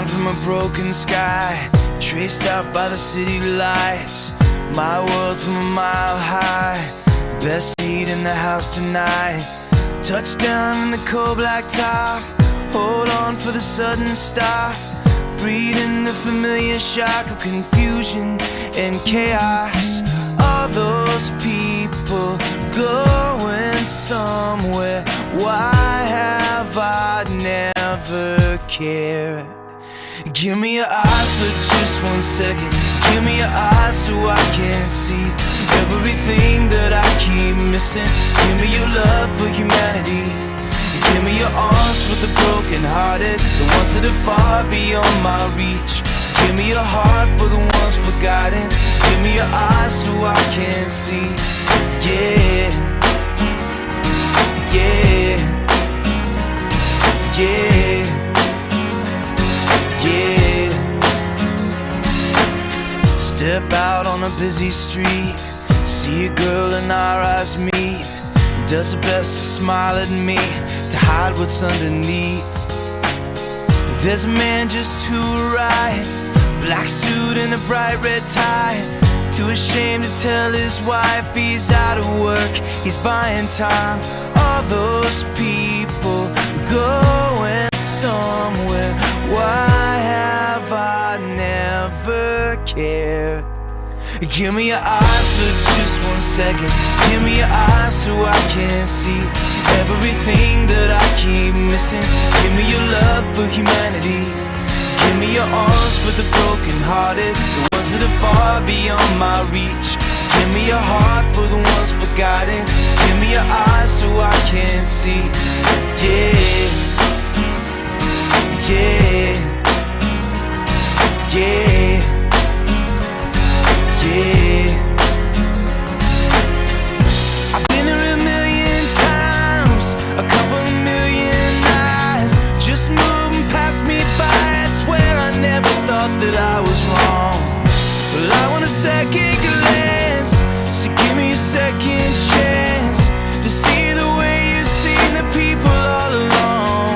down from a broken sky, traced out by the city lights. My world from a mile high, best seat in the house tonight. Touchdown in the cold black top, hold on for the sudden stop. Breathing the familiar shock of confusion and chaos. All those people going somewhere. Why have I never cared? Give me your eyes for just 1 second. Give me your eyes so I can see everything that I keep missing. Give me your love for humanity. Give me your arms for the broken hearted, the ones that are far beyond my reach. Give me your heart for the ones forgotten. Give me your eyes so I can see. Yeah, yeah, yeah, yeah. Step out on a busy street, see a girl and our eyes meet. Does her best to smile at me, to hide what's underneath. There's a man just to her right, black suit and a bright red tie. Too ashamed to tell his wife he's out of work, he's buying time. All those people going somewhere. Why have I never cared? Give me your eyes for just 1 second. Give me your eyes so I can see everything that I keep missing. Give me your love for humanity. Give me your arms for the broken hearted, the ones that are far beyond my reach. Give me your heart for the ones forgotten. Give me your eyes so I can see. Yeah, yeah, yeah, yeah. I've been here a million times, a couple million eyes just moving past me by. I swear I never thought that I was wrong. Well, I want a second glance, so give me a second chance to see the way you've seen the people all along.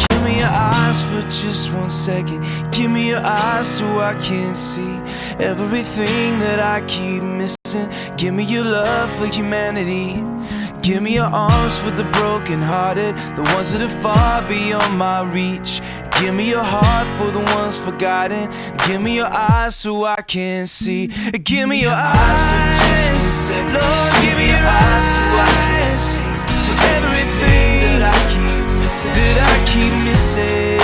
Give me your eyes for just 1 second. Give me your eyes so I can see everything that I keep missing. Give me your love for humanity. Give me your arms for the broken hearted, the ones that are far beyond my reach. Give me your heart for the ones forgotten. Give me your eyes so I can see. Give me your eyes for just 1 second. Lord, give me your eyes so I can see everything that I keep missing.